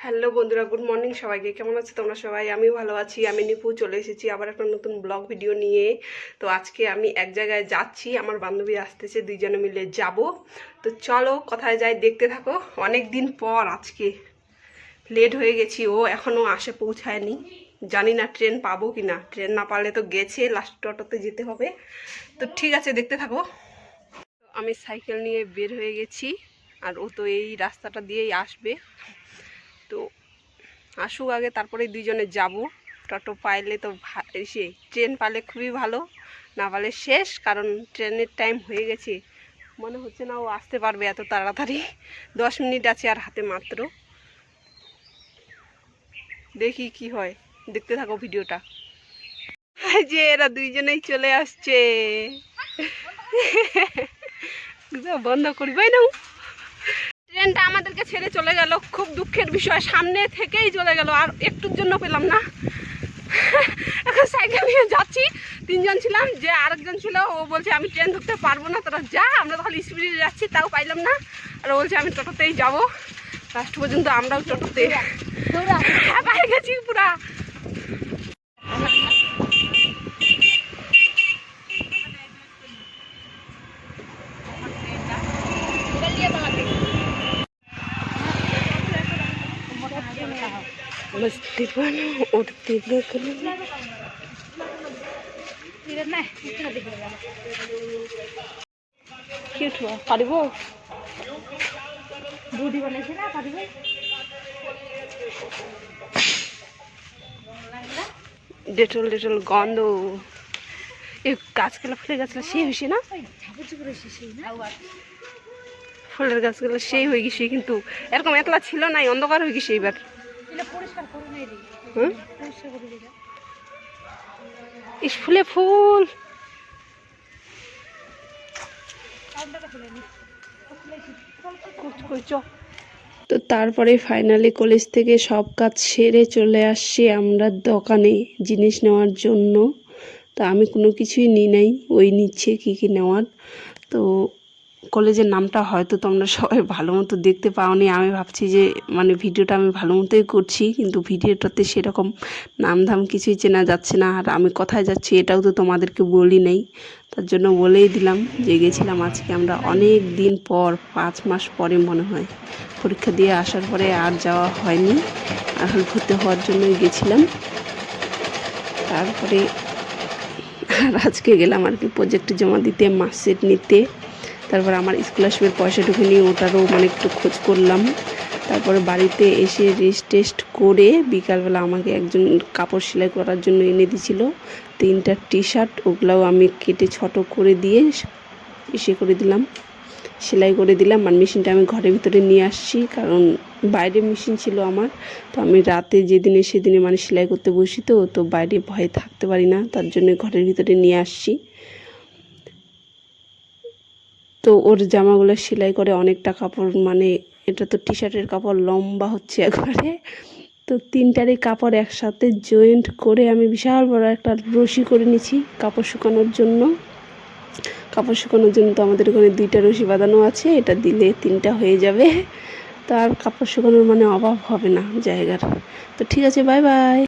Hello বন্ধুরা, good morning সবাইকে। কেমন আছো তোমরা সবাই? আমিও ভালো আছি। আমি নিপু চলে এসেছি আবার একটা নতুন ব্লগ ভিডিও নিয়ে। তো আজকে আমি এক জায়গায় যাচ্ছি, আমার বান্ধবী আসতেছে, দুইজনে মিলে যাব। তো চলো কোথায় যাই দেখতে থাকো। অনেক দিন পর আজকে লেট হয়ে গেছি, ও এখনও পৌঁছায়নি। জানি না ট্রেন পাবো কি না। ট্রেন না পারলে তো গেছে, লাস্ট অটোতে যেতে হবে। তো ঠিক আছে, দেখতে থাকো। আমি সাইকেল নিয়ে বের হয়ে গেছি, আর ও তো এই রাস্তাটা দিয়েই আসবে। তো আসুক আগে, তারপরে দুইজনে যাব। টোটো পাইলে তো এসে, ট্রেন পালে খুবই ভালো, না পালে শেষ। কারণ ট্রেনের টাইম হয়ে গেছে, মনে হচ্ছে না ও আসতে পারবে এত তাড়াতাড়ি। 10 মিনিট আছে আর হাতে মাত্র। দেখি কি হয়, দেখতে থাকো ভিডিওটা। যে এরা দুইজনেই চলে আসছে। বন্ধ করবাই না। ট্রেনটা আমাদেরকে ছেড়ে চলে গেল, খুব দুঃখের বিষয়। সামনে থেকেই চলে গেল, আর একটুর জন্য পেলাম না। এখন সাইকেল নিয়ে যাচ্ছি, 3 জন ছিলাম, যে আরেকজন ছিল ও বলছে আমি ট্রেন ধরতে পারবো না, তোরা যা। আমরা তখন স্পিডে যাচ্ছি, তাও পাইলাম না। আর ও বলছে আমি টোটোতেই যাবো। লাস্ট পর্যন্ত আমরাও টোটোতে বাইরে গেছি পুরা। मस्ती बनो उड़ती डेटल डेटल गंध गाছগুলো ফুলের গাছগুলো সেই হয়েছে না, ফুলের গাছগুলো সেই হয়ে গেছে, কিন্তু এরকম একলা ছিল না, অন্ধকার হয়ে গেছে এবার। ইস ফুলে ফুল। তো তারপরে ফাইনালি কলেজ থেকে সব কাজ সেরে চলে আসছি আমরা দোকানে জিনিস নেওয়ার জন্য। তো আমি কোনো কিছুই নিই নাই, ওই নিচ্ছে কী কী নেওয়ার। তো কলেজের নামটা হয়তো তোমরা সবাই ভালো মতো দেখতে পাওনি। আমি ভাবছি যে মানে ভিডিওটা আমি ভালো মতোই করছি, কিন্তু ভিডিওটাতে সেরকম নাম ধাম কিছুই চেনা যাচ্ছে না। আর আমি কোথায় যাচ্ছি এটাও তো তোমাদেরকে বলি নাই, তার জন্য বলেই দিলাম যে গেছিলাম আজকে আমরা অনেক দিন পর, 5 মাস পরে মনে হয়। পরীক্ষা দিয়ে আসার পরে আর যাওয়া হয়নি, এখন ভর্তি হওয়ার জন্যই গেছিলাম। তারপরে আর আজকে গেলাম আর কি প্রজেক্ট জমা দিতে, মার্কশিট নিতে। তারপর আমার স্কলারশিপের পয়সা ঢুকে নিয়ে ওটারও মানে একটু খোঁজ করলাম। তারপরে বাড়িতে এসে রেস্ট টেস্ট করে বিকালবেলা আমাকে একজন কাপড় সেলাই করার জন্য এনে দিয়েছিল 3টা টি-শার্ট। ওগুলাও আমি কেটে ছোটো করে দিয়ে করে দিলাম, সেলাই করে দিলাম। আর মেশিনটা আমি ঘরের ভিতরে নিয়ে আসছি, কারণ বাইরে মেশিন ছিল আমার। তো আমি রাতে যেদিনে সেদিনে মানে সেলাই করতে বসি, তো বাইরে ভয়ে থাকতে পারি না, তার জন্য ঘরের ভিতরে নিয়ে আসছি। তো ওর জামাগুলো সেলাই করে অনেকটা কাপড়, মানে এটা তো টি-শার্টের কাপড়, লম্বা হচ্ছে একবারে। তো 3টারই কাপড় একসাথে জয়েন্ট করে আমি বিশাল বড় একটা রশি করে নিয়েছি কাপড় শুকানোর জন্য। কাপড় শুকানোর জন্য তো আমাদের ওখানে 2টা রশি বাঁধানো আছে, এটা দিলে 3টা হয়ে যাবে। তো আর কাপড় শুকানোর মানে অভাব হবে না জায়গার। তো ঠিক আছে, বাই বাই।